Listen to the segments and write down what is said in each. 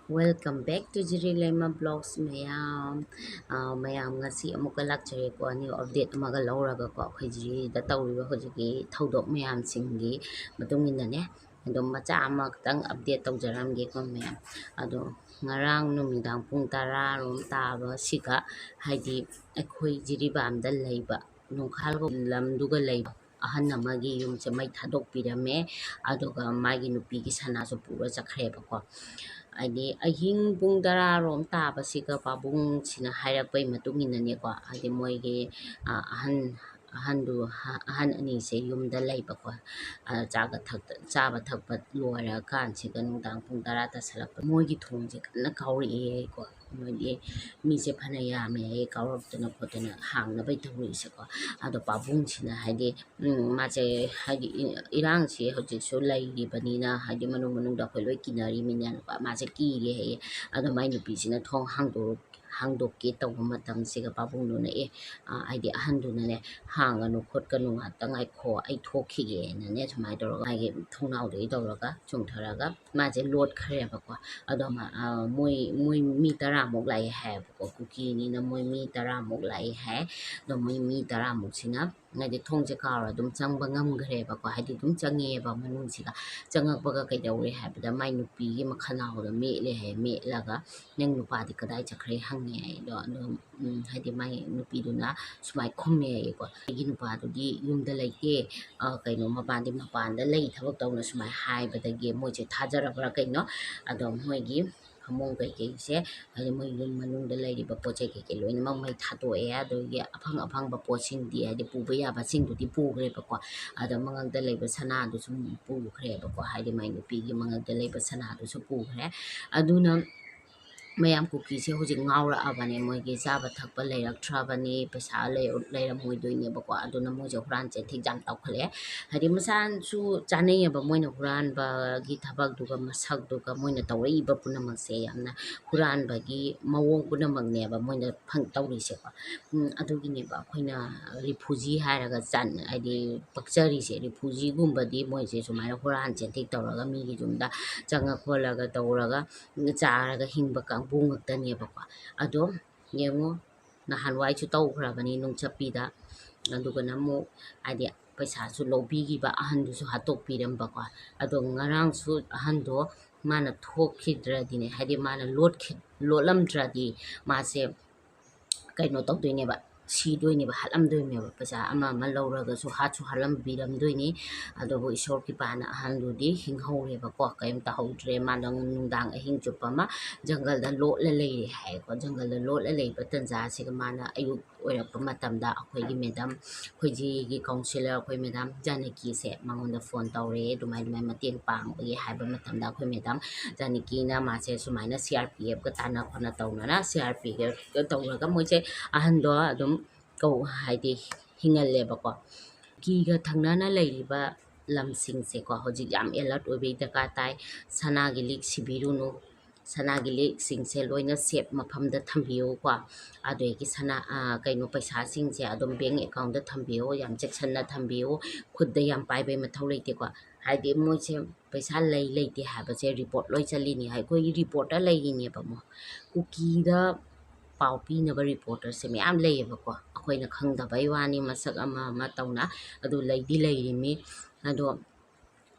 Welcome back to Jirilema Vlogs mayam. mayam ngasi amuka lakchare ko new update amaga lauraga ko akhoi jirida tawriba hojiki thodok mayam singgi matungina ne adom macha ama tang update tawjaramge ko mayam ado ngarang numidang pung 10 rom taba sika haidi akhoi jiriba amda leiba nongkhalgo lamduga leiba ahan amagi yumse mai thadok pirame aduga magi nupigi sanaso pura chakreba ko ꯍꯥꯏꯗꯤ ꯑꯍꯤꯡ ꯄꯨꯡ 10ꯔꯣꯝ ꯇꯥꯕꯁꯤꯒ ꯄꯥꯕꯨꯡꯁꯤꯅ ꯍꯥꯏꯔꯛꯄꯩ ꯃꯇꯨꯡ ꯏꯟꯅꯅꯦꯀꯣ ꯍꯥꯏꯗꯤ ꯃꯣꯏꯒꯤ ꯑꯍꯟ ꯑꯅꯤꯁꯦ ꯌꯨꯝꯗ ꯂꯩꯕꯀꯣ ꯆꯥꯕ ꯊꯛꯄ ꯂꯣꯏꯔꯀꯥꯟꯁꯤꯗ ꯅꯨꯡꯗꯥꯡ ꯄꯨꯡ 10 ꯇꯥꯁꯜꯂꯛꯄ ꯃꯣꯏꯒꯤ ꯊꯣꯡꯁꯦ ꯀꯟꯅ ꯀꯥꯎꯔꯛꯑꯦꯀꯣ ꯃꯣꯏꯗꯤ ꯃꯤꯁꯦ ꯐꯅ ꯌꯥꯝꯃꯦ ꯀꯥꯎꯔꯛꯇꯅ ꯈꯣꯠꯇꯅ ꯍꯥꯡꯅꯕꯩ ꯇꯧꯔꯤꯁꯦꯀꯣ ꯑꯗꯣ ꯄꯥꯕꯨꯡꯁꯤꯅ ꯍꯥꯏꯗꯤ ꯃꯥꯁꯦ ꯍꯥꯏꯗꯤ ꯏꯔꯥꯡꯁꯤ ꯍꯧꯖꯤꯛꯁꯨ ꯂꯩꯔꯤꯕꯅꯤꯅ ꯍꯥꯏꯗꯤ ꯃꯅꯨꯡꯗ ꯑꯩꯈꯣꯏ ꯂꯣꯏ ꯀꯤꯅꯔꯤꯃꯤꯅ ꯃꯥꯁꯦ ꯀꯤꯔꯦ ꯍꯥꯏꯌꯦ ꯑꯗꯣ ꯃꯥꯏ ꯅꯨꯄꯤꯁꯤꯅ ꯊꯣꯡ ꯍꯥꯡꯗꯣꯛꯀꯦ ꯇꯧꯕ ꯃꯇꯝꯁꯤꯒ ꯄꯥꯕꯨꯡꯗꯨꯅ ꯍꯥꯏꯗꯤ ꯑꯍꯟꯗꯨꯅꯅꯦ ꯍꯥꯡꯒꯅꯨ ꯈꯣꯠꯀꯅꯨ ꯉꯥꯛꯇꯪ ꯉꯥꯏꯈꯣ ꯑꯩ ꯊꯣꯛꯈꯤꯒꯦꯅꯅꯦ ꯁꯨꯃꯥꯏꯅ ꯇꯧꯔꯒ ꯃꯥꯒꯤ ꯊꯣꯡꯅꯥꯎꯗꯒꯤ ꯇꯧꯔꯒ ꯆꯣꯡꯊꯔꯒ ꯃꯥꯁꯦ ꯂꯣꯠꯈ꯭ꯔꯦꯕꯀꯣ ꯑꯗꯣ ꯃꯣꯏ ꯃꯤ 10ꯃꯨꯛ ꯂꯥꯛꯑꯦ ꯍꯥꯏꯌꯦꯕꯀꯣ ꯀꯨꯀꯤꯅꯤꯅ ꯃꯣꯏ ꯃꯤ 10ꯃꯨꯛ ꯂꯥꯛꯑꯦ ꯍꯥꯏ ꯑꯗꯣ ꯃꯣꯏ ꯃꯤ 10ꯃꯨꯛꯁꯤꯅ ꯍꯥꯏꯗꯤ ꯊꯣꯡꯁꯦ ꯀꯥꯎꯔ ꯑꯗꯨꯝ ꯆꯪꯕ ꯉꯝꯈ꯭ꯔꯦꯕꯀꯣ ꯍꯥꯏꯗꯤ ꯑꯗꯨꯝ ꯆꯪꯉꯛꯑꯦꯕ ꯃꯅꯨꯡꯁꯤꯗ ꯆꯪꯉꯛꯄꯒ ꯀꯩꯗꯧꯔꯦ ꯍꯥꯏꯕꯗ ꯃꯥꯏ ꯅꯨꯄꯤꯒꯤ ꯃꯈꯅꯥꯎꯗ ꯃꯦꯠꯂꯦ ꯍꯥꯏꯌꯦ ꯃꯦꯠꯂꯒ ꯅꯪ ꯅꯨꯄꯥꯗꯤ ꯀꯗꯥꯏ ꯆꯠꯈ꯭ꯔꯦ ꯍꯪꯉꯦ ꯍꯥꯏꯗꯣ ꯑꯗꯨꯝ ꯍꯥꯏꯗꯤ ꯃꯥꯏ ꯅꯨꯄꯤꯗꯨꯅ ꯁꯨꯃꯥꯏꯅ ꯈꯨꯝꯃꯦ ꯍꯥꯏꯌꯦꯀꯣ ꯑꯩꯒꯤ ꯅꯨꯄꯥꯗꯨꯗꯤ ꯌꯨꯝꯗ ꯂꯩꯇꯦ ꯀꯩꯅꯣ ꯃꯄꯥꯟꯗ ꯂꯩ ꯊꯕꯛ ꯇꯧꯅ ꯁꯨꯃꯥꯏꯅ ꯍꯥꯏꯕꯗꯒꯤ ꯃꯣꯏꯁꯦ ꯊꯥꯖꯔꯕ꯭ꯔꯥ ꯀꯩꯅꯣ ꯑꯗꯣ ꯃꯣꯏꯒꯤ ꯐꯃꯨꯡ ꯀꯩꯀꯩꯁꯦ ꯍꯥꯏꯗꯤ ꯃꯣꯏ ꯌꯨꯝ ꯃꯅꯨꯡꯗ ꯂꯩꯔꯤꯕ ꯄꯣꯠ ꯆꯩ ꯀꯩꯀꯩ ꯂꯣꯏꯅꯃꯛ ꯃꯩ ꯊꯥꯗꯣꯛꯑꯦ ꯑꯗꯒꯤ ꯑꯐꯪꯕ ꯄꯣꯠꯁꯤꯡꯗꯤ ꯍꯥꯏꯗꯤ ꯄꯨꯕ ꯌꯥꯕꯁꯤꯡꯗꯨꯗꯤ ꯄꯨꯈ꯭ꯔꯦꯕꯀꯣ ꯑꯗ ꯃꯉꯛꯇ ꯂꯩꯕ ꯁꯅꯥꯗꯨꯁꯨ ꯄꯨꯈ꯭ꯔꯦꯕꯀꯣ ꯍꯥꯏꯗꯤ ꯃꯥꯏ ꯅꯨꯄꯤꯒꯤ ꯃꯉꯛꯇ ꯂꯩꯕ ꯁꯅꯥꯗꯨꯁꯨ ꯄꯨꯈ꯭ꯔꯦ ꯑꯗꯨꯅ ꯃꯌꯥꯝ ꯀꯨꯀꯤꯁꯦ ꯍꯧꯖꯤꯛ ꯉꯥꯎꯔꯛꯑꯕꯅꯦ ꯃꯣꯏꯒꯤ ꯆꯥꯕ ꯊꯛꯄ ꯂꯩꯔꯛꯇ꯭ꯔꯕꯅꯤ ꯄꯩꯁꯥ ꯂꯩꯔꯝꯃꯣꯏꯗꯣꯏꯅꯦꯕꯀꯣ ꯑꯗꯨꯅ ꯃꯣꯏꯁꯦ ꯍꯨꯔꯥꯟ ꯆꯦꯟꯊꯤꯛ ꯌꯥꯝ ꯇꯧꯈꯠꯂꯛꯑꯦ ꯍꯥꯏꯗꯤ ꯃꯁꯥꯁꯨ ꯆꯥꯅꯩꯌꯦꯕ ꯃꯣꯏꯅ ꯍꯨꯔꯥꯟꯕꯒꯤ ꯊꯕꯛꯇꯨꯒ ꯃꯁꯛꯇꯨꯒ ꯃꯣꯏꯅ ꯇꯧꯔꯛꯏꯕ ꯄꯨꯝꯅꯃꯛꯁꯦ ꯌꯥꯝꯅ ꯍꯨꯔꯥꯟꯕꯒꯤ ꯃꯑꯣꯡ ꯄꯨꯝꯅꯃꯛꯅꯦꯕ ꯃꯣꯏꯅ ꯇꯧꯔꯤꯁꯦꯀꯣ ꯑꯗꯨꯒꯤꯅꯦꯕ ꯑꯩꯈꯣꯏꯅ ꯔꯤꯐꯨꯖꯤ ꯍꯥꯏꯔꯒ ꯍꯥꯏꯗꯤ ꯄꯛꯆꯔꯤꯁꯦ ꯔꯤꯐꯨꯖꯤꯒꯨꯝꯕꯗꯤ ꯃꯣꯏꯁꯦ ꯁꯨꯃꯥꯏꯅ ꯍꯨꯔꯥꯟ ꯆꯦꯟꯊꯤꯛ ꯇꯧꯔꯒ ꯃꯤꯒꯤ ꯌꯨꯝꯗ ꯆꯪꯉ ꯈꯣꯠꯂꯒ ꯇꯧꯔꯒ ꯆꯥꯔꯒ ꯍꯤꯡꯕ ꯀꯥꯡꯕꯨ ꯉꯥꯛꯇꯅꯦꯕꯀꯣ ꯑꯗꯣ ꯌꯦꯡꯉꯣ ꯅꯍꯥꯟꯋꯥꯏꯁꯨ ꯇꯧꯈ꯭ꯔꯕꯅꯤ ꯅꯨꯡꯆꯞꯄꯤꯗ ꯑꯗꯨꯒꯅ ꯑꯃꯨꯛ ꯍꯥꯏꯗꯤ ꯄꯩꯁꯥꯁꯨ ꯂꯧꯕꯤꯈꯤꯕ ꯑꯍꯟꯗꯨꯁꯨ ꯍꯥꯠꯇꯣꯛꯄꯤꯔꯝꯕꯀꯣ ꯑꯗꯣ ꯉꯔꯥꯡꯁꯨ ꯑꯍꯟꯗꯣ ꯃꯥꯅ ꯊꯣꯛꯈꯤꯗ꯭ꯔꯗꯤꯅꯦ ꯍꯥꯏꯗꯤ ꯃꯥꯅ ꯂꯣꯠꯂꯝꯗ꯭ꯔꯗꯤ ꯃꯥꯁꯦ ꯀꯩꯅꯣ ꯇꯧꯗꯣꯏꯅꯦꯕ ꯁꯤꯗꯣꯏꯅꯦꯕ ꯍꯥꯠꯂꯝꯗꯣꯏꯅꯦꯕ ꯄꯩꯁꯥ ꯑꯃ ꯂꯧꯔꯒꯁꯨ ꯍꯥꯠꯂꯝꯕꯤꯔꯝꯗꯣꯏꯅꯤ ꯑꯗꯨꯕꯨ ꯏꯁꯣꯔ ꯀ꯭ꯔꯤꯄꯥꯅ ꯑꯍꯟꯗꯨꯗꯤ ꯍꯤꯡꯍꯧꯔꯦꯕꯀꯣ ꯀꯩꯝ ꯇꯧꯍꯧꯗ꯭ꯔꯦ ꯃꯥꯅ ꯅꯨꯡꯗꯥꯡ ꯑꯍꯤꯡ ꯆꯨꯞꯄ ꯑꯃ ꯖꯪꯒꯜꯗ ꯂꯣꯠꯂ ꯂꯩꯔꯦ ꯍꯥꯏꯌꯦꯀꯣ ꯖꯪꯒꯜꯗ ꯂꯣꯠꯂ ꯂꯩꯕ ꯇꯟꯖꯥꯁꯤꯒ ꯃꯥꯅ ꯑꯌꯨꯛ ꯑꯣꯏꯔꯛꯄ ꯃꯇꯝꯗ ꯑꯩꯈꯣꯏꯒꯤ ꯃꯦꯗꯥꯝ ꯑꯩꯈꯣꯏꯒꯤ ꯀꯥꯎꯟꯁꯤꯂꯔ ꯑꯩꯈꯣꯏ ꯃꯦꯗꯥꯝ ꯖꯥꯅꯀꯤꯁꯦ ꯃꯉꯣꯟꯗ ꯐꯣꯟ ꯇꯧꯔꯦ ꯑꯗꯨꯃꯥꯏꯅ ꯃꯇꯦꯡ ꯄꯥꯡꯕꯒꯤ ꯍꯥꯏꯕ ꯃꯇꯝꯗ ꯑꯩꯈꯣꯏ ꯃꯦꯗꯥꯝ ꯖꯥꯅꯀꯤꯅ ꯃꯥꯁꯦ ꯁꯨꯃꯥꯏꯅ CRPFꯒ ꯇꯥꯟꯅ ꯈꯣꯠꯅ ꯇꯧꯅꯔ CRPFꯒ ꯇꯧꯔꯒ ꯃꯣꯏꯁꯦ ꯑꯍꯟꯗꯣ ꯑꯗꯨꯝ ꯍꯥꯏꯗꯤ ꯍꯤꯡꯍꯜꯂꯦꯕꯀꯣ ꯀꯤꯒ ꯊꯪꯅꯅ ꯂꯩꯔꯤꯕ ꯂꯝꯁꯤꯡꯁꯦꯀꯣ ꯍꯧꯖꯤꯛ ꯌꯥꯝ ꯑꯦꯂꯔꯠ ꯑꯣꯏꯕꯒꯤ ꯗꯔꯀꯥꯔ ꯇꯥꯏ ꯁꯅꯥꯒꯤ ꯂꯤꯛ ꯁꯤꯕꯤꯔꯨꯅꯨ ꯁꯅꯥꯒꯤ ꯂꯤꯛꯁꯤꯡꯁꯦ ꯂꯣꯏꯅ ꯁꯦꯞ ꯃꯐꯝꯗ ꯊꯝꯕꯤꯌꯨꯀꯣ ꯑꯗꯒꯤ ꯀꯩꯅꯣ ꯄꯩꯁꯥꯁꯤꯡꯁꯦ ꯑꯗꯨꯝ ꯕꯦꯡ ꯑꯦꯀꯥꯎꯟꯗ ꯊꯝꯕꯤꯌꯨ ꯌꯥꯝ ꯆꯦꯛꯁꯤꯟꯅ ꯊꯝꯕꯤꯌꯨ ꯈꯨꯠꯇ ꯌꯥꯝ ꯄꯥꯏꯕꯩ ꯃꯊꯧ ꯂꯩꯇꯦꯀꯣ ꯍꯥꯏꯗꯤ ꯃꯣꯏꯁꯦ ꯄꯩꯁꯥ ꯂꯩꯇꯦ ꯍꯥꯏꯕꯁꯦ ꯔꯤꯄꯣꯔꯠ ꯂꯣꯏ ꯆꯠꯂꯤꯅꯤ ꯑꯩꯈꯣꯏꯒꯤ ꯔꯤꯄꯣꯔꯇꯔ ꯂꯩꯔꯤꯅꯦꯕ ꯀꯨꯀꯤꯗ ꯄꯥꯎ ꯄꯤꯅꯕ ꯔꯤꯄꯣꯔꯇꯔꯁꯦ ꯃꯌꯥꯝ ꯂꯩꯌꯦꯕꯀꯣ ꯑꯩꯈꯣꯏꯅ ꯈꯪꯗꯕꯩ ꯋꯥꯅꯤ ꯃꯁꯛ ꯑꯃ ꯇꯧꯅ ꯑꯗꯨ ꯂꯩꯗꯤ ꯂꯩꯔꯤꯃꯤ ꯑꯗꯣ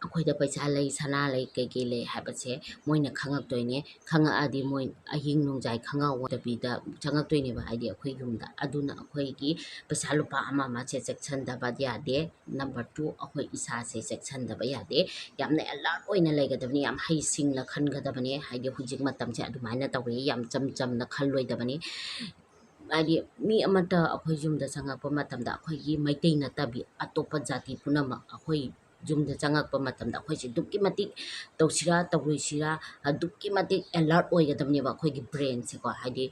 ꯑꯩꯈꯣꯏꯗ ꯄꯩꯁꯥ ꯂꯩ ꯁꯅꯥ ꯂꯩ ꯀꯩꯀꯩ ꯂꯩ ꯍꯥꯏꯕꯁꯦ ꯃꯣꯏꯅ ꯈꯪꯉꯛꯇꯣꯏꯅꯦ ꯈꯪꯉꯛꯑꯗꯤ ꯃꯣꯏ ꯑꯍꯤꯡ ꯅꯣꯡꯖꯥꯏ ꯈꯪꯉꯧꯗꯕꯤꯗ ꯆꯪꯉꯛꯇꯣꯏꯅꯦꯕ ꯍꯥꯏꯗꯤ ꯑꯩꯈꯣꯏ ꯌꯨꯝꯗ ꯑꯗꯨꯅ ꯑꯩꯈꯣꯏꯒꯤ ꯄꯩꯁꯥ ꯂꯨꯄꯥ ꯑꯃꯁꯦ ꯆꯦꯛꯁꯤꯟꯗꯕ ꯌꯥꯗꯦ ꯅꯝꯕꯔ 2 ꯑꯩꯈꯣꯏ ꯏꯁꯥꯁꯦ ꯆꯦꯛꯁꯤꯟꯗꯕ ꯌꯥꯗꯦ ꯌꯥꯝꯅ ꯑꯦꯂꯔꯠ ꯑꯣꯏꯅ ꯂꯩꯒꯗꯕꯅꯤ ꯌꯥꯝ ꯍꯩꯁꯤꯡꯅ ꯈꯟꯒꯗꯕꯅꯤ ꯍꯥꯏꯗꯤ ꯍꯧꯖꯤꯛ ꯃꯇꯝꯁꯦ ꯑꯗꯨꯃꯥꯏꯅ ꯇꯧꯔꯤ ꯌꯥꯝ ꯆꯝꯅ ꯈꯜꯂꯣꯏꯗꯕꯅꯤ ꯍꯥꯏꯗꯤ ꯃꯤ ꯑꯃꯠꯇ ꯑꯩꯈꯣꯏ ꯌꯨꯝꯗ ꯆꯪꯉꯛꯄ ꯃꯇꯝꯗ ꯑꯩꯈꯣꯏꯒꯤ ꯃꯩꯇꯩ ꯅꯠꯇꯕꯤ ꯑꯇꯣꯞꯄ ꯖꯥꯇꯤ ꯄꯨꯝꯅꯃꯛ ꯑꯩꯈꯣꯏ ꯌꯨꯝꯗ ꯆꯪꯉꯛꯄ ꯃꯇꯝꯗ ꯑꯩꯈꯣꯏꯁꯦ ꯑꯗꯨꯛꯀꯤ ꯃꯇꯤꯛ ꯇꯧꯁꯤꯔꯥ ꯇꯧꯔꯣꯏꯁꯤꯔꯥ ꯑꯗꯨꯛꯀꯤ ꯃꯇꯤꯛ ꯑꯦꯂꯔꯠ ꯑꯣꯏꯒꯗꯕꯅꯦꯕ ꯑꯩꯈꯣꯏꯒꯤ ꯕ꯭ꯔꯦꯟꯁꯦꯀꯣ ꯍꯥꯏꯗꯤ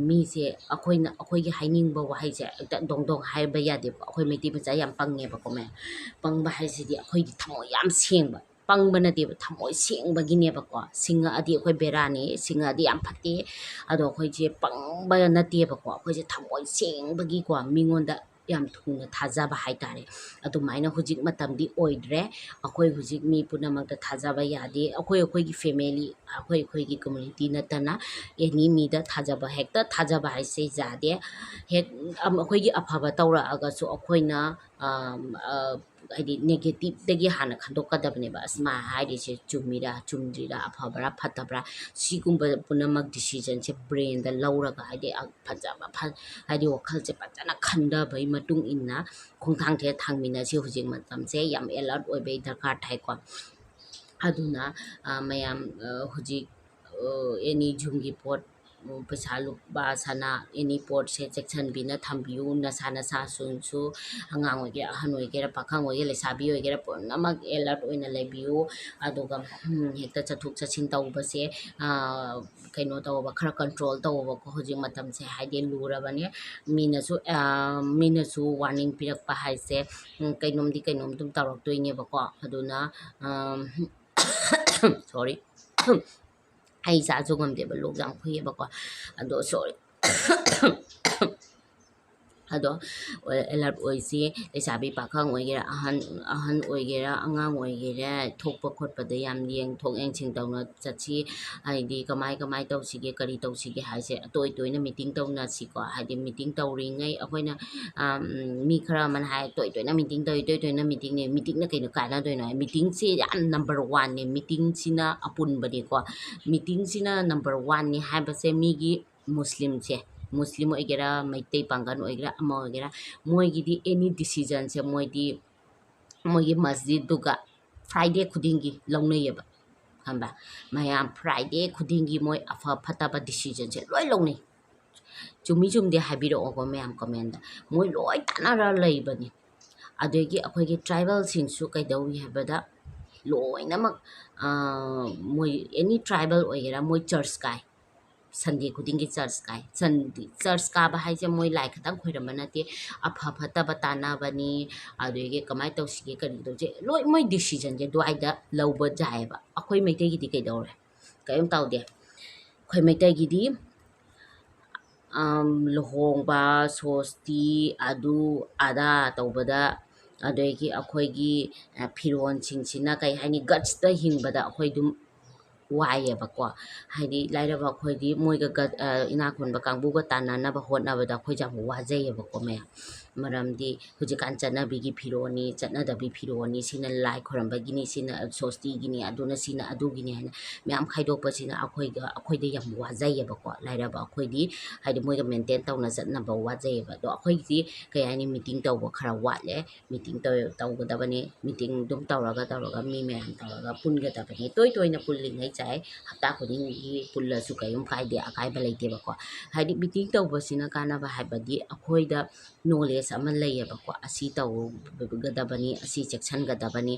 ꯃꯤꯁꯦ ꯑꯩꯈꯣꯏꯒꯤ ꯍꯥꯏꯅꯤꯡꯕ ꯋꯥꯍꯩꯁꯦ ꯍꯦꯛꯇ ꯗꯣꯡ ꯍꯥꯏꯕ ꯌꯥꯗꯦꯕ ꯑꯩꯈꯣꯏ ꯃꯩꯇꯩ ꯃꯆꯥ ꯌꯥꯝ ꯄꯪꯉꯦꯕꯀꯣ ꯃꯌꯥꯝ ꯄꯪꯕ ꯍꯥꯏꯁꯤꯗꯤ ꯑꯩꯈꯣꯏꯒꯤ ꯊꯃꯣꯏ ꯌꯥꯝ ꯁꯦꯡꯕ ꯄꯪꯕ ꯅꯠꯇꯦꯕ ꯊꯃꯣꯏ ꯁꯦꯡꯕꯒꯤꯅꯦꯕꯀꯣ ꯁꯤꯡꯉꯛꯑꯗꯤ ꯑꯩꯈꯣꯏ ꯕꯦꯔꯥꯅꯤ ꯁꯤꯡꯉꯛꯑꯗꯤ ꯌꯥꯝ ꯐꯠꯇꯦ ꯑꯗꯣ ꯑꯩꯈꯣꯏꯁꯦ ꯄꯪꯕ ꯅꯠꯇꯦꯕꯀꯣ ꯑꯩꯈꯣꯏꯁꯦ ꯊꯃꯣꯏ ꯁꯦꯡꯕꯒꯤꯀꯣ ꯃꯤꯉꯣꯟꯗ ꯌꯥꯝ ꯊꯨꯅ ꯊꯥꯖꯕ ꯍꯥꯏꯇꯥꯔꯦ ꯑꯗꯨꯃꯥꯏꯅ ꯍꯧꯖꯤꯛ ꯃꯇꯝꯗꯤ ꯑꯣꯏꯗ꯭ꯔꯦ ꯑꯩꯈꯣꯏ ꯍꯧꯖꯤꯛ ꯃꯤ ꯄꯨꯝꯅꯃꯛꯇ ꯊꯥꯖꯕ ꯌꯥꯗꯦ ꯑꯩꯈꯣꯏꯒꯤ ꯐꯦꯃꯤꯂꯤ ꯑꯩꯈꯣꯏꯒꯤ ꯀꯝꯃꯨꯅꯤꯇꯤ ꯅꯠꯇꯅ ꯑꯦꯅꯤ ꯃꯤꯗ ꯊꯥꯖꯕ ꯍꯦꯛꯇ ꯊꯥꯖꯕ ꯍꯥꯏꯁꯦ ꯌꯥꯗꯦ ꯍꯦꯛ ꯑꯩꯈꯣꯏꯒꯤ ꯑꯐꯕ ꯇꯧꯔꯛꯑꯒꯁꯨ ꯑꯩꯈꯣꯏꯅ ꯍꯥꯏꯗꯤ ꯅꯦꯒꯦꯇꯤꯞꯇꯒꯤ ꯍꯥꯟꯅ ꯈꯟꯗꯣꯛꯀꯗꯕꯅꯦꯕ ꯑꯁ ꯃꯥ ꯍꯥꯏꯔꯤꯁꯦ ꯆꯨꯝꯃꯤꯔꯥ ꯆꯨꯝꯗ꯭ꯔꯤꯔꯥ ꯑꯐꯕꯔꯥ ꯐꯠꯇꯕ꯭ꯔꯥ ꯁꯤꯒꯨꯝꯕ ꯄꯨꯝꯅꯃꯛ ꯗꯤꯁꯤꯖꯟꯁꯦ ꯕ꯭ꯔꯦꯟꯗ ꯂꯧꯔꯒ ꯍꯥꯏꯗꯤ ꯐꯖꯕ ꯍꯥꯏꯗꯤ ꯋꯥꯈꯜꯁꯦ ꯐꯖꯅ ꯈꯟꯊꯕꯒꯤ ꯃꯇꯨꯡ ꯏꯟꯅ ꯈꯣꯡꯊꯥꯡꯁꯦ ꯊꯥꯡꯃꯤꯟꯅꯁꯤ ꯍꯧꯖꯤꯛ ꯃꯇꯝꯁꯦ ꯌꯥꯝ ꯑꯦꯂꯔꯠ ꯑꯣꯏꯕꯒꯤ ꯗꯔꯀꯥꯔ ꯇꯥꯏꯀꯣ ꯑꯗꯨꯅ ꯃꯌꯥꯝ ꯍꯧꯖꯤꯛ ꯑꯦꯅꯤ ꯖꯨꯝꯒꯤ ꯄꯣꯠ ꯄꯩꯁꯥ ꯂꯨꯄꯥ ꯁꯅꯥ ꯑꯦꯅꯤ ꯄꯣꯠꯁꯦ ꯆꯦꯛꯁꯤꯟꯕꯤꯅ ꯊꯝꯕꯤꯌꯨ ꯅꯁꯥꯁꯨ ꯑꯉꯥꯡ ꯑꯣꯏꯒꯦꯔꯥ ꯑꯍꯟ ꯑꯣꯏꯒꯦꯔꯥ ꯄꯥꯈꯪ ꯑꯣꯏꯒꯦꯔꯥ ꯂꯩꯁꯥꯕꯤ ꯑꯣꯏꯒꯦꯔꯥ ꯄꯨꯝꯅꯃꯛ ꯑꯦꯂꯔꯠ ꯑꯣꯏꯅ ꯂꯩꯕꯤꯌꯨ ꯑꯗꯨꯒ ꯍꯦꯛꯇ ꯆꯠꯊꯣꯛ ꯆꯠꯁꯤꯟ ꯇꯧꯕꯁꯦ ꯀꯩꯅꯣ ꯇꯧꯕ ꯈꯔ ꯀꯟꯇ꯭ꯔꯣꯜ ꯇꯧꯕꯀꯣ ꯍꯧꯖꯤꯛ ꯃꯇꯝꯁꯦ ꯍꯥꯏꯗꯤ ꯂꯨꯔꯕꯅꯦ ꯃꯤꯅꯁꯨ ꯋꯥꯔꯅꯤꯡ ꯄꯤꯔꯛꯄ ꯍꯥꯏꯁꯦ ꯀꯩꯅꯣꯝꯗꯤ ꯀꯩꯅꯣꯝ ꯑꯗꯨꯝ ꯇꯧꯔꯛꯇꯣꯏꯅꯦꯕꯀꯣ ꯑꯗꯨꯅ ꯁꯣꯔꯤ ꯑꯩ ꯏꯁꯥꯁꯨ ꯉꯝꯗꯦꯕ ꯂꯣꯛ ꯌꯥꯝ ꯈꯨꯏꯌꯦꯕꯀꯣ ꯑꯗꯣ ꯁꯣꯔꯤ ꯑꯗꯣ ꯑꯦꯂꯔꯠ ꯑꯣꯏꯁꯤ ꯂꯩꯁꯥꯕꯤ ꯄꯥꯈꯪ ꯑꯣꯏꯒꯦꯔꯥ ꯑꯍꯟ ꯑꯣꯏꯒꯦꯔꯥ ꯑꯉꯥꯡ ꯑꯣꯏꯒꯦꯔꯥ ꯊꯣꯛꯄ ꯈꯣꯠꯄꯗ ꯌꯥꯝ ꯌꯦꯡꯊꯣꯛ ꯌꯦꯡꯁꯤꯟ ꯇꯧꯅ ꯆꯠꯁꯤ ꯍꯥꯏꯗꯤ ꯀꯃꯥꯏ ꯇꯧꯁꯤꯒꯦ ꯀꯔꯤ ꯇꯧꯁꯤꯒꯦ ꯍꯥꯏꯁꯦ ꯇꯣꯏꯅ ꯃꯤꯇꯤꯡ ꯇꯧꯅꯁꯤꯀꯣ ꯍꯥꯏꯗꯤ ꯃꯤꯇꯤꯡ ꯇꯧꯔꯤꯉꯩ ꯑꯩꯈꯣꯏꯅ ꯃꯤ ꯈꯔ ꯑꯃꯅ ꯍꯥꯏ ꯇꯣꯏꯅ ꯃꯤꯇꯤꯡ ꯇꯧꯏ ꯇꯣꯏꯅ ꯃꯤꯇꯤꯡꯅ ꯀꯩꯅꯣ ꯀꯥꯟꯅꯗꯣꯏꯅꯣ ꯃꯤꯇꯤꯡꯁꯤ ꯌꯥꯝ ꯅꯝꯕꯔ ꯋꯥꯟꯅꯦ ꯃꯤꯇꯤꯡꯁꯤꯅ ꯑꯄꯨꯟꯕꯅꯤꯀꯣ ꯃꯤꯇꯤꯡꯁꯤꯅ ꯅꯝꯕꯔ ꯋꯥꯟꯅꯤ ꯍꯥꯏꯕꯁꯦ ꯃꯤꯒꯤ ꯃꯨꯁꯂꯤꯝ ꯑꯣꯏꯒꯦꯔꯥ ꯃꯩꯇꯩ ꯄꯥꯡꯒꯜ ꯑꯣꯏꯒꯦꯔꯥ ꯑꯃ ꯑꯣꯏꯒꯦꯔꯥ ꯃꯣꯏꯒꯤꯗꯤ ꯑꯦꯅꯤ ꯗꯤꯁꯤꯖꯟꯁꯦ ꯃꯣꯏꯒꯤ ꯃꯁꯖꯤꯠꯇꯨꯒ ꯐ꯭ꯔꯥꯏꯗꯦ ꯈꯨꯗꯤꯡꯒꯤ ꯂꯧꯅꯩꯌꯦꯕ ꯈꯪꯕ꯭ꯔꯥ ꯃꯌꯥꯝ ꯐ꯭ꯔꯥꯏꯗꯦ ꯈꯨꯗꯤꯡꯒꯤ ꯃꯣꯏ ꯑꯐ ꯐꯠꯇꯕ ꯗꯤꯁꯤꯖꯟꯁꯦ ꯂꯣꯏ ꯂꯧꯅꯩ ꯆꯨꯝꯃꯤ ꯆꯨꯝꯗꯦ ꯍꯥꯏꯕꯤꯔꯛꯑꯣꯀꯣ ꯃꯌꯥꯝ ꯀꯃꯦꯟꯗ ꯃꯣꯏ ꯂꯣꯏ ꯇꯥꯟꯅꯔ ꯂꯩꯕꯅꯤ ꯑꯗꯒꯤ ꯑꯩꯈꯣꯏꯒꯤ ꯇ꯭ꯔꯥꯏꯕꯦꯜꯁꯤꯡꯁꯨ ꯀꯩꯗꯧꯏ ꯍꯥꯏꯕꯗ ꯂꯣꯏꯅꯃꯛ ꯃꯣꯏ ꯑꯦꯅꯤ ꯇ꯭ꯔꯥꯏꯕꯦꯜ ꯑꯣꯏꯒꯦꯔꯥ ꯃꯣꯏ ꯆꯔꯆ ꯀꯥꯏ ꯁꯟꯗꯦ ꯈꯨꯗꯤꯡꯒꯤ ꯆꯔꯆ ꯀꯥꯕ ꯍꯥꯏꯁꯦ ꯃꯣꯏ ꯂꯥꯏ ꯈꯛꯇꯪ ꯈꯣꯏꯔꯝꯕ ꯅꯠꯇꯦ ꯑꯐ ꯐꯠꯇꯕ ꯇꯥꯟꯅꯕꯅꯤ ꯑꯗꯒꯤ ꯀꯃꯥꯏꯅ ꯇꯧꯁꯤꯒꯦ ꯀꯔꯤ ꯇꯧꯁꯤꯒꯦ ꯂꯣꯏ ꯃꯣꯏ ꯗꯤꯁꯤꯖꯟꯁꯦ ꯑꯗꯨꯋꯥꯏꯗ ꯂꯧꯕ ꯌꯥꯏꯑꯕ ꯑꯩꯈꯣꯏ ꯃꯩꯇꯩꯒꯤꯗꯤ ꯀꯩꯗꯧꯔꯦ ꯀꯔꯤꯝ ꯇꯧꯗꯦ ꯑꯩꯈꯣই ꯃꯩꯇꯩꯒꯤꯗꯤ ꯂꯨꯍꯣꯡꯕ ꯁꯣꯁꯇꯤ ꯑꯗꯨ ꯑꯗꯥ ꯇꯧꯕꯗ ꯑꯗꯒꯤ ꯑꯩꯈꯣꯏꯒꯤ ꯐꯤꯔꯣꯜꯁꯤꯡꯁꯤꯅ ꯀꯩ ꯍꯥꯏꯅꯤ ꯒꯠꯁꯇ ꯍꯤꯡꯕꯗ ꯑꯩꯈꯣꯏ ꯑꯗꯨꯝ ꯋꯥꯏꯑꯦꯕꯀꯣ ꯍꯥꯏꯗꯤ ꯂꯥꯏꯔꯕ ꯑꯩꯈꯣꯏꯗꯤ ꯃꯣꯏꯒ ꯏꯅꯥꯛ ꯈꯨꯟꯕ ꯀꯥꯡꯕꯨꯒ ꯇꯥꯟꯅꯅꯕ ꯍꯣꯠꯅꯕꯗ ꯑꯩꯈꯣꯏꯁꯦ ꯌꯥꯝ ꯋꯥꯖꯩꯌꯦꯕꯀꯣ ꯃꯌꯥꯝ ꯃꯔꯝꯗꯤ ꯍꯧꯖꯤꯛꯀꯥꯟ ꯆꯠꯅꯕꯤꯒꯤ ꯐꯤꯔꯣꯜꯅꯤ ꯆꯠꯅꯗꯕꯤ ꯐꯤꯔꯣꯜꯅꯤ sina ꯂꯥꯏ ꯈꯣꯏꯔꯝꯕꯒꯤꯅꯤ sina ꯁꯣꯁꯇꯤꯒꯤꯅꯤ ꯑꯗꯨꯅ sina ꯑꯗꯨꯒꯤꯅꯤ ꯍꯥꯏꯅ ꯃꯌꯥꯝ ꯈꯥꯏꯗꯣꯛꯄꯁꯤꯅ ꯑꯩꯈꯣꯏꯗ ꯌꯥꯝ ꯋꯥꯖꯩꯌꯦꯕꯀꯣ ꯂꯥꯏꯔꯕ ꯑꯩꯈꯣꯏꯗꯤ ꯍꯥꯏꯗꯤ ꯃꯣꯏꯒ ꯃꯦꯟꯇꯦꯟ ꯇꯧꯅ ꯆꯠꯅꯕ ꯋꯥꯖꯩꯌꯦꯕ ꯑꯗꯣ ꯑꯩꯈꯣꯏꯒꯤꯗꯤ ꯀꯩ ꯍꯥꯏꯅꯤ ꯃꯤꯇꯤꯡ ꯇꯧꯕ ꯈꯔ ꯋꯥꯠꯂꯦ ꯃꯤꯇꯤꯡ ꯇꯧꯒꯗꯕꯅꯤ ꯃꯤꯇꯤꯡ ꯑꯗꯨꯝ ꯇꯧꯔꯒ ꯃꯤ ꯃꯌꯥꯝ ꯇꯧꯔꯒ ꯄꯨꯟꯒꯗꯕꯅꯤ ꯇꯣꯏꯅ ꯄꯨꯜꯂꯤꯉꯩ ꯆꯥꯏ ꯍꯞꯇꯥ ꯈꯨꯗꯤꯡꯒꯤ ꯄꯨꯜꯂꯁꯨ ꯀꯩꯝ ꯀꯥꯏꯗꯦ ꯑꯀꯥꯏꯕ ꯂꯩꯇꯦꯕꯀꯣ ꯍꯥꯏꯗꯤ ꯃꯤꯇꯤꯡ ꯇꯧꯕꯁꯤꯅ ꯀꯥꯟꯅꯕ ꯍꯥꯏꯕꯗꯤ ꯑꯩꯈꯣꯏꯗ ꯅꯣꯂꯦꯖ ꯑꯃ ꯂꯩꯌꯦꯕꯀꯣ ꯑꯁꯤ ꯇꯧꯒꯗꯕꯅꯤ ꯑꯁꯤ ꯆꯦꯛꯁꯤꯟꯒꯗꯕꯅꯤ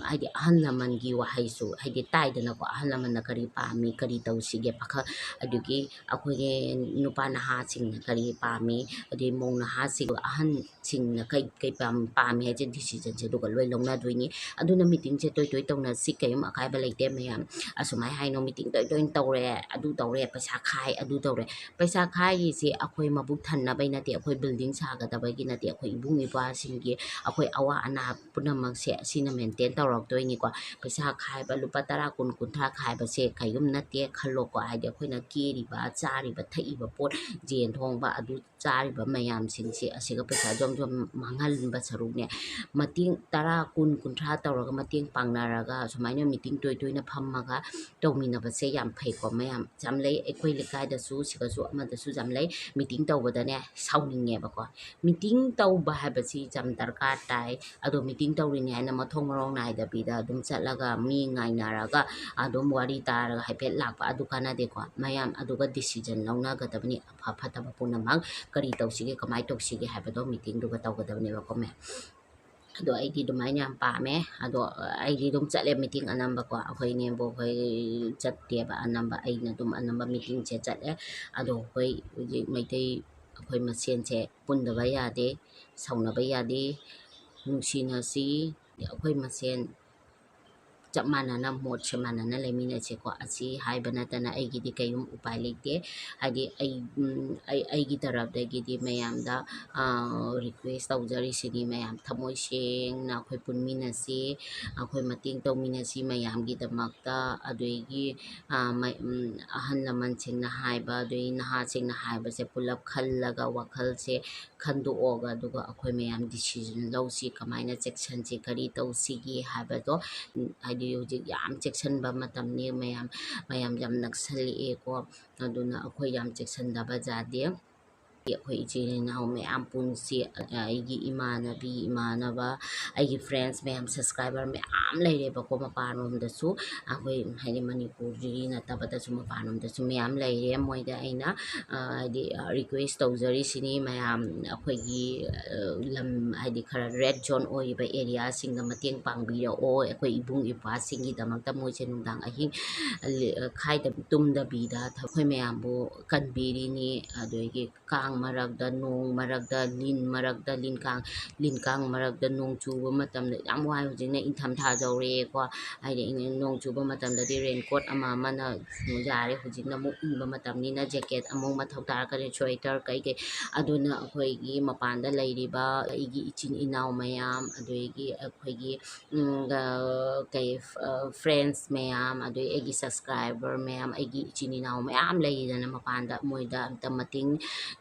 ꯍꯥꯏꯗꯤ ꯑꯍꯜ ꯂꯃꯟꯒꯤ ꯋꯥꯍꯩꯁꯨ ꯍꯥꯏꯗꯤ ꯇꯥꯏꯗꯅꯀꯣ ꯑꯍꯜ ꯂꯃꯟꯅ ꯀꯔꯤ ꯄꯥꯝꯃꯤ ꯀꯔꯤ ꯇꯧꯁꯤꯒꯦ ꯑꯗꯨꯒꯤ ꯑꯩꯈꯣꯏꯒꯤ ꯅꯨꯄꯥ ꯅꯍꯥꯁꯤꯡꯅ ꯀꯔꯤ ꯄꯥꯝꯃꯤ ꯑꯗꯩ ꯃꯧ ꯅꯍꯥꯁꯤꯡ ꯑꯍꯟꯁꯤꯡꯅ ꯀꯩ ꯄꯥꯝꯃꯤ ꯍꯥꯏꯁꯦ ꯗꯤꯁꯤꯖꯟꯁꯦ ꯑꯗꯨꯒ ꯂꯣꯏ ꯂꯧꯅꯗꯣꯏꯅꯤ ꯑꯗꯨꯅ ꯃꯤꯇꯤꯡꯁꯦ ꯇꯣꯏ ꯇꯧꯅꯁꯤ ꯀꯔꯤꯝ ꯑꯀꯥꯏꯕ ꯂꯩꯇꯦ ꯃꯌꯥꯝ ꯑꯁꯨꯃꯥꯏꯅ ꯍꯥꯏꯅꯣ ꯃꯤꯇꯤꯡ ꯇꯣꯏꯅ ꯇꯧꯔꯦ ꯑꯗꯨ ꯇꯧꯔꯦ ꯄꯩꯁꯥ ꯈꯥꯏ ꯑꯗꯨ ꯇꯧꯔꯦ ꯄꯩꯁꯥ ꯈꯥꯏꯔꯤꯁꯦ ꯑꯩꯈꯣꯏ ꯃꯕꯨꯛ ꯊꯟꯅꯕꯩ ꯅꯠꯇꯦ ꯑꯩꯈꯣই ꯕꯤꯜꯗꯤꯡ ꯁꯥꯒꯗꯕꯒꯤ ꯅꯠꯇꯦ ꯑꯩꯈꯣꯏ ꯏꯕꯨꯡ ꯏꯄ꯭ꯋꯥꯁꯤꯡꯒꯤ ꯑꯩꯈꯣꯏ ꯑꯋꯥ ꯑꯅꯥ ꯄꯨꯝꯅꯃꯛꯁꯦ ꯑꯁꯤꯅ ꯃꯦꯟꯇꯦꯟ ꯇꯧꯔꯛꯇꯣꯏꯅꯤꯀꯣ ꯄꯩꯁꯥ ꯈꯥꯏꯕ ꯂꯨꯄꯥ 10 10 30 ꯈꯥꯏꯕꯁꯦ ꯀꯩꯒꯨꯝ ꯅꯠꯇꯦ ꯈꯜꯂꯣꯀꯣ ꯍꯥꯏꯗꯤ ꯑꯩꯈꯣꯏꯅ ꯀꯦꯔꯤꯕ ꯆꯥꯔꯤꯕ ꯊꯛꯏꯕ ꯄꯣꯠ ꯖꯦꯟ ꯊꯣꯡꯕ ꯑꯗꯨ ꯆꯥꯔꯤꯕ ꯃꯌꯥꯝꯁꯤꯡꯁꯦ ꯑꯁꯤꯒ ꯄꯩꯁꯥ ꯖꯣꯝ ꯃꯥꯡꯍꯟꯕ ꯁꯔꯨꯛꯅꯦ ꯃꯇꯦꯡ 10 10 30 ꯇꯧꯔꯒ ꯃꯇꯦꯡ ꯄꯥꯡꯅꯔꯒ ꯁꯨꯃꯥꯏꯅ ꯃꯤꯇꯤꯡ ꯇꯣꯏꯅ ꯐꯝꯃꯒ ꯇꯧꯃꯤꯟꯅꯕꯁꯦ ꯌꯥꯝ ꯐꯩꯀꯣ ꯃꯌꯥꯝ ꯌꯥꯝ ꯂꯩ ꯑꯩꯈꯣꯏ ꯂꯩꯀꯥꯏꯗꯁꯨ ꯁꯤꯗꯁꯨ ꯑꯃꯗꯁꯨ ꯌꯥꯝ ꯂꯩ ꯃꯤꯇꯤꯡ ꯇꯧꯕꯗꯅꯦ ꯁꯥꯎꯅꯤꯡꯉꯦꯕꯀꯣ ꯃꯤꯇꯤꯡ ꯇꯧꯕ ꯍꯥꯏꯕꯁꯤ ꯌꯥꯝ ꯗꯔꯀꯥꯔ ꯇꯥꯏ ꯑꯗꯣ ꯃꯤꯇꯤꯡ ꯇꯧꯔꯤꯅꯤ ꯍꯥꯏꯅ ꯃꯊꯣꯡ ꯃꯔꯣꯡ ꯅꯥꯏꯗꯕꯤꯗ ꯑꯗꯨꯝ ꯆꯠꯂꯒ ꯃꯤ ꯉꯥꯏꯅꯔꯒ ꯑꯗꯨꯝ ꯋꯥꯔꯤ ꯇꯥꯔꯒ ꯍꯥꯏꯐꯦꯠ ꯂꯥꯛꯄ ꯑꯗꯨ ꯀꯥꯟꯅꯗꯦꯀꯣ ꯃꯌꯥꯝ ꯑꯗꯨꯒ ꯗꯤꯁꯤꯖꯟ ꯂꯧꯅꯒꯗꯕꯅꯤ ꯑꯐ ꯐꯠꯇꯕ ꯄꯨꯝꯅꯃꯛ ꯀꯔꯤ ꯇꯧꯁꯤꯒꯦ ꯀꯃꯥꯏꯅ ꯇꯧꯁꯤꯒꯦ ꯍꯥꯏꯕꯗꯣ ꯃꯤꯇꯤꯡꯗꯨꯒ ꯇꯧꯒꯗꯕꯅꯦꯕꯀꯣ ꯃꯌꯥꯝ ꯑꯗꯣ ꯑꯩꯗꯤ ꯑꯗꯨꯃꯥꯏꯅ ꯌꯥꯝ ꯄꯥꯝꯃꯦ ꯑꯗꯣ ꯑꯩꯗꯤ ꯑꯗꯨꯝ ꯆꯠꯂꯦ ꯃꯤꯇꯤꯡ ꯑꯅꯝꯕꯀꯣ ꯑꯩꯈꯣꯏ ꯏꯅꯦꯝꯕꯣꯛꯈꯣꯏ ꯆꯠꯇꯦꯕ ꯑꯅꯝꯕ ꯑꯩꯅ ꯑꯗꯨꯝ ꯑꯅꯝꯕ ꯃꯤꯇꯤꯡꯁꯦ ꯆꯠꯂꯦ ꯑꯗꯣ ꯑꯩꯈꯣꯏ ꯍꯧꯖꯤꯛ ꯃꯩꯇꯩ ꯑꯩꯈꯣই ꯃꯁꯦꯟꯁꯦ ꯄꯨꯟꯗꯕ ꯌꯥꯗꯦ ꯁꯥꯎꯅꯕ ꯌꯥꯗꯦ ꯅꯨꯡꯁꯤꯅꯁꯤ ꯑꯩꯈꯣꯏ ꯃꯁꯦꯟ ꯆꯞ ꯃꯥꯟꯅꯅ ꯃꯣꯠꯁꯦ ꯃꯥꯟꯅꯅ ꯂꯩꯃꯤꯟꯅꯁꯦꯀꯣ ꯑꯁꯤ ꯍꯥꯏꯕ ꯅꯠꯇꯅ ꯑꯩꯒꯤꯗꯤ ꯀꯩꯌꯨꯝ ꯎꯄꯥꯏ ꯂꯩꯇꯦ ꯍꯥꯏꯗꯤ ꯑꯩꯒꯤ ꯇꯔꯞꯇꯒꯤꯗꯤ ꯃꯌꯥꯝꯗ ꯔꯤꯀ꯭ꯋꯦꯁ ꯇꯧꯖꯔꯤꯁꯤꯅꯤ ꯃꯌꯥꯝ ꯊꯃꯣꯏ ꯁꯦꯡꯅ ꯑꯩꯈꯣꯏ ꯄꯨꯟꯃꯤꯟꯅꯁꯤ ꯑꯩꯈꯣꯏ ꯃꯇꯦꯡ ꯇꯧꯃꯤꯟꯅꯁꯤ ꯃꯌꯥꯝꯒꯤꯗꯃꯛꯇ ꯑꯗꯒꯤ ꯑꯍꯜ ꯂꯃꯟꯁꯤꯡꯅ ꯍꯥꯏꯕ ꯑꯗꯒꯤ ꯅꯍꯥꯁꯤꯡꯅ ꯍꯥꯏꯕꯁꯦ ꯄꯨꯂꯞ ꯈꯜꯂꯒ ꯋꯥꯈꯜꯁꯦ ꯈꯟꯗꯣꯛꯑꯒ ꯑꯗꯨꯒ ꯑꯩꯈꯣꯏ ꯃꯌꯥꯝ ꯗꯤꯁꯤꯖꯟ ꯂꯧꯁꯤ ꯀꯃꯥꯏꯅ ꯆꯦꯛꯁꯟꯁꯤ ꯀꯔꯤ ꯇꯧꯁꯤꯒꯦ ꯍꯥꯏꯕꯗꯣ ꯍꯥꯏꯗꯤ ꯍꯧꯖꯤꯛ ꯌꯥꯝ ꯆꯦꯛꯁꯟꯕ ꯃꯇꯝꯅꯤ ꯃꯌꯥꯝ ꯌꯥꯝ ꯅꯛꯁꯜꯂꯛꯑꯦꯀꯣ ꯑꯗꯨꯅ ꯑꯩꯈꯣꯏ ꯌꯥꯝ ꯆꯦꯛꯁꯟꯗꯕ ꯌꯥꯗꯦ ꯑꯩꯈꯣꯏ ꯏꯆꯤꯜ ꯏꯅꯥꯎ ꯃꯌꯥꯝ ꯄꯨꯟꯁꯤ ꯑꯩꯒꯤ ꯏꯃꯥꯟꯅꯕꯤ ꯏꯃꯥꯟꯅꯕ ꯑꯩꯒꯤ ꯐ꯭ꯔꯦꯟꯁ ꯃꯌꯥꯝ ꯁꯕꯁꯀ꯭ꯔꯥꯏꯕꯔ ꯃꯌꯥꯝ ꯂꯩꯔꯦꯕꯀꯣ ꯃꯄꯥꯟꯂꯣꯝꯗꯁꯨ ꯑꯩꯈꯣꯏ ꯍꯥꯏꯗꯤ ꯃꯅꯤꯄꯨꯔꯒꯤ ꯅꯠꯇꯕꯗꯁꯨ ꯃꯄꯥꯟꯂꯣꯝꯗꯁꯨ ꯃꯌꯥꯝ ꯂꯩꯔꯦ ꯃꯣꯏꯗ ꯑꯩꯅ ꯍꯥꯏꯗꯤ ꯔꯤꯀ꯭ꯋꯦꯁ ꯇꯧꯖꯔꯤꯁꯤꯅꯤ ꯃꯌꯥꯝ ꯑꯩꯈꯣꯏꯒꯤ ꯂꯝ ꯍꯥꯏꯗꯤ ꯈꯔ ꯔꯦꯗ ꯖꯣꯟ ꯑꯣꯏꯔꯤꯕ ꯑꯦꯔꯤꯌꯥꯁꯤꯡꯗ ꯃꯇꯦꯡ ꯄꯥꯡꯕꯤꯔꯛꯑꯣ ꯑꯩꯈꯣꯏ ꯏꯕꯨꯡ ꯏꯄ꯭ꯋꯥꯁꯤꯡꯒꯤꯗꯃꯛꯇ ꯃꯣꯏꯁꯦ ꯅꯨꯡꯗꯥꯡ ꯑꯍꯤꯡ ꯇꯨꯝꯗꯕꯤꯗ ꯑꯩꯈꯣꯏ ꯃꯌꯥꯝꯕꯨ ꯀꯟꯕꯤꯔꯤꯅꯤ ꯑꯗꯒꯤ ꯀꯥꯡ ꯃꯔꯛꯇ ꯅꯣꯡ ꯃꯔꯛꯇ ꯂꯤꯟ ꯀꯥꯡ ꯃꯔꯛꯇ ꯅꯣꯡ ꯆꯨꯕ ꯃꯇꯝꯗ ꯌꯥꯝ ꯋꯥꯏ ꯍꯧꯖꯤꯛꯅ ꯏꯪꯊꯝꯊꯥ ꯌꯧꯔꯛꯑꯦꯀꯣ ꯍꯥꯏꯗꯤ ꯅꯣꯡ ꯆꯨꯕ ꯃꯇꯝꯗꯗꯤ ꯔꯦꯟꯀꯣꯠ ꯑꯃꯅ ꯌꯥꯔꯦ ꯍꯧꯖꯤꯛꯅ ꯑꯃꯨꯛ ꯏꯪꯕ ꯃꯇꯝꯅꯤꯅ ꯖꯦꯀꯦꯠ ꯑꯃꯨꯛ ꯃꯊꯧ ꯇꯥꯔꯛꯀꯅꯤ ꯁ꯭ꯋꯦꯇꯔ ꯀꯩꯀꯩ ꯑꯗꯨꯅ ꯑꯩꯈꯣꯏꯒꯤ ꯃꯄꯥꯟꯗ ꯂꯩꯔꯤꯕ ꯑꯩꯒꯤ ꯏꯆꯤꯟ ꯏꯅꯥꯎ ꯃꯌꯥꯝ ꯑꯗꯒꯤ ꯑꯩꯈꯣꯏꯒꯤ ꯐ꯭ꯔꯦꯟꯁ ꯃꯌꯥꯝ ꯑꯗꯒꯤ ꯑꯩꯒꯤ ꯁꯕꯁꯀ꯭ꯔꯥꯏꯕꯔ ꯃꯌꯥꯝ ꯑꯩꯒꯤ ꯏꯆꯤꯟ ꯏꯅꯥꯎ ꯃꯌꯥꯝ ꯂꯩꯗꯅ ꯃꯄꯥꯟꯗ ꯃꯣꯏꯗ ꯑꯝꯇ ꯃꯇꯦꯡ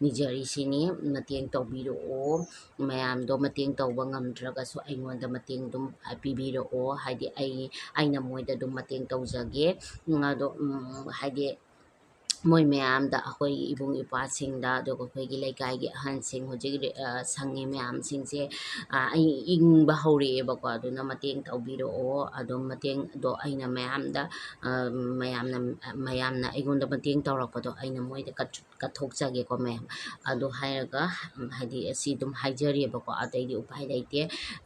ꯅꯤꯖꯔꯤꯁꯤꯅꯤ ꯃꯇꯦꯡ ꯇꯧꯕꯤꯔꯛꯑꯣ ꯃꯌꯥꯝꯗꯣ ꯃꯇꯦꯡ ꯇꯧꯕ ꯉꯝꯗ꯭ꯔꯒꯁꯨ ꯑꯩꯉꯣꯟꯗ ꯃꯇꯦꯡ ꯑꯗꯨꯝ ꯄꯤꯕꯤꯔꯛꯑꯣ ꯍꯥꯏꯗꯤ ꯑꯩꯅ ꯃꯣꯏꯗ ꯑꯗꯨꯝ ꯃꯇꯦꯡ ꯇꯧꯖꯒꯦ ꯑꯗꯣ ꯍꯥꯏꯗꯤ ꯃꯣꯏ ꯃꯌꯥꯝꯗ ꯑꯩꯈꯣꯏꯒꯤ ꯏꯕꯨꯡ ꯏꯄ꯭ꯋꯥꯁꯤꯡꯗ ꯑꯗꯨꯒ ꯑꯩꯈꯣꯏꯒꯤ ꯂꯩꯀꯥꯏꯒꯤ ꯑꯍꯟꯁꯤꯡ ꯍꯧꯖꯤꯛ ꯁꯪꯉꯤ ꯃꯌꯥꯝꯁꯤꯡꯁꯦ ꯑꯩ ꯏꯪꯕ ꯍꯧꯔꯛꯑꯦꯕꯀꯣ ꯑꯗꯨꯅ ꯃꯇꯦꯡ ꯇꯧꯕꯤꯔꯛꯑꯣ ꯑꯗꯨꯝ ꯃꯇꯦꯡꯗꯣ ꯑꯩꯅ ꯃꯌꯥꯝꯅ ꯑꯩꯉꯣꯟꯗ ꯃꯇꯦꯡ ꯇꯧꯔꯛꯄꯗꯣ ꯑꯩꯅ ꯃꯣꯏꯗ ꯀꯠꯊꯣꯛꯆꯒꯦꯀꯣ ꯃꯌꯥꯝ ꯑꯗꯨ ꯍꯥꯏꯔꯒ ꯍꯥꯏꯗꯤ ꯑꯁꯤ ꯑꯗꯨꯝ ꯍꯥꯏꯖꯔꯤꯑꯕꯀꯣ ꯑꯇꯩꯗꯤ ꯎꯄꯥꯏ ꯂꯩꯇꯦ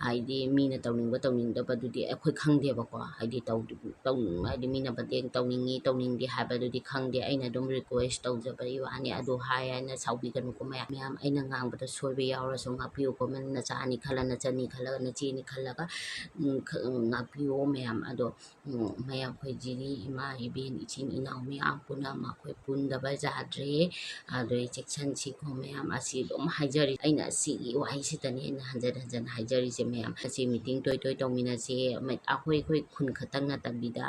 ꯍꯥꯏꯗꯤ ꯃꯤꯅ ꯇꯧꯅꯤꯡꯕ ꯇꯧꯅꯤꯡꯗꯕꯗꯨꯗꯤ ꯑꯩꯈꯣꯏ ꯈꯪꯗꯦꯕꯀꯣ ꯍꯥꯏꯗꯤ ꯍꯥꯏꯗꯤ ꯃꯤꯅ ꯃꯇꯦꯡ ꯇꯧꯅꯤꯡꯉꯤ ꯇꯧꯅꯤꯡꯗꯦ ꯍꯥꯏꯕꯗꯨꯗꯤ ꯈꯪꯗꯦ ꯑꯩꯅ ꯑꯗꯨꯝ ꯔꯤꯀ꯭ꯋꯦꯁ ꯇꯧꯖꯕꯒꯤ ꯋꯥꯅꯤ ꯑꯗꯨ ꯍꯥꯏꯅ ꯁꯥꯎꯕꯤꯒꯅꯨꯀꯣ ꯃꯌꯥꯝ ꯑꯩꯅ ꯉꯥꯡꯕꯗ ꯁꯣꯏꯕ ꯌꯥꯎꯔꯁꯨ ꯉꯥꯛꯄꯤꯌꯨꯀꯣ ꯅꯆꯥꯅꯤ ꯈꯜꯂ ꯅꯆꯟꯅꯤ ꯈꯜꯂꯒ ꯅꯆꯦꯅꯤ ꯈꯜꯂꯒ ꯉꯥꯛꯄꯤꯌꯣ ꯃꯌꯥꯝ ꯑꯗꯣ ꯃꯌꯥꯝ ꯑꯩꯈꯣꯏ ꯏꯃꯥ ꯏꯕꯦꯟ ꯏꯆꯤꯟ ꯏꯅꯥꯎ ꯃꯌꯥꯝ ꯄꯨꯝꯅꯃꯛ ꯑꯩꯈꯣꯏ ꯄꯨꯟꯗꯕ ꯌꯥꯗ꯭ꯔꯦ ꯑꯗꯩ ꯆꯦꯛꯁꯟꯁꯤꯀꯣ ꯃꯌꯥꯝ ꯑꯁꯤ ꯑꯗꯨꯝ ꯍꯥꯏꯖꯔꯤ ꯑꯩꯅ ꯑꯁꯤꯒꯤ ꯋꯥꯍꯩꯁꯤꯗꯅꯤ ꯑꯩꯅ ꯍꯟꯖꯟ ꯍꯥꯏꯖꯔꯤꯁꯦ ꯃꯌꯥꯝ ꯑꯁꯤ ꯃꯤꯇꯤꯡ ꯇꯣꯏ ꯇꯧꯃꯤꯟꯅꯁꯦ ꯑꯩꯈꯣꯏ ꯈꯨꯟ ꯈꯛꯇꯪ ꯅꯠꯇꯕꯤꯗ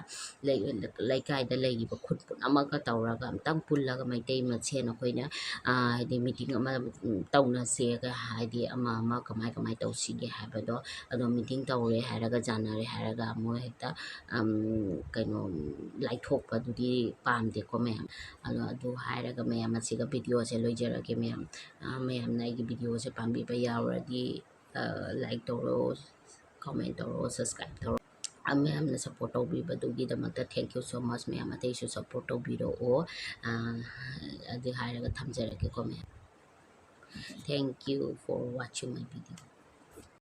ꯂꯩꯀꯥꯏꯗ ꯂꯩꯔꯤꯕ ꯈꯨꯟ ꯄꯨꯝꯅꯃꯛꯀ ꯇꯧꯔꯒ ꯑꯝꯇꯪ ꯄꯨꯜꯂꯒ ꯃꯩꯇꯩ ꯃꯁꯦꯟ ꯑꯩꯈꯣꯏꯅ ꯍꯥꯏꯗꯤ ꯃꯤꯇꯤꯡ ꯑꯃ ꯇꯧꯅꯁꯦꯒ ꯍꯥꯏꯗꯤ ꯑꯃ ꯀꯃꯥꯏ ꯇꯧꯁꯤꯒꯦ ꯍꯥꯏꯕꯗꯣ ꯑꯗꯣ ꯃꯤꯇꯤꯡ ꯇꯧꯔꯦ ꯍꯥꯏꯔꯒ ꯖꯥꯅꯔꯦ ꯍꯥꯏꯔꯒ ꯑꯃꯨꯛ ꯍꯦꯛꯇ ꯀꯩꯅꯣ ꯂꯥꯏꯊꯣꯛꯄꯗꯨꯗꯤ ꯄꯥꯝꯗꯦꯀꯣ ꯃꯌꯥꯝ ꯑꯗꯨ ꯍꯥꯏꯔꯒ ꯃꯌꯥꯝ ꯑꯁꯤꯒ ꯚꯤꯗꯤꯑꯣꯁꯦ ꯂꯣꯏꯖꯔꯒꯦ ꯃꯌꯥꯝꯅ ꯑꯩꯒꯤ ꯚꯤꯗꯤꯑꯣꯁꯦ ꯄꯥꯝꯕꯤꯕ ꯌꯥꯎꯔꯗꯤ ꯂꯥꯏꯛ ꯇꯧꯔꯣ ꯀꯣꯃꯦꯟ ꯇꯧꯔꯣ ꯁꯕꯁꯀ꯭ꯔꯥꯏꯕ ꯇꯧꯔꯣ ꯃꯌꯥꯝꯅ ꯁꯞꯄꯣꯔꯠ ꯇꯧꯕꯤꯕꯗꯨꯒꯤꯗꯃꯛꯇ ꯊꯦꯡꯛ ꯌꯨ ꯁꯣ ꯃꯆ ꯃꯌꯥꯝ ꯑꯇꯩꯁꯨ ꯁꯞꯄꯣꯔꯠ ꯇꯧꯕꯤꯔꯛꯑꯣ ꯑꯗꯨ ꯍꯥꯏꯔꯒ ꯊꯝꯖꯔꯒꯦꯀꯣ ꯃꯌꯥꯝ thank you four washing my video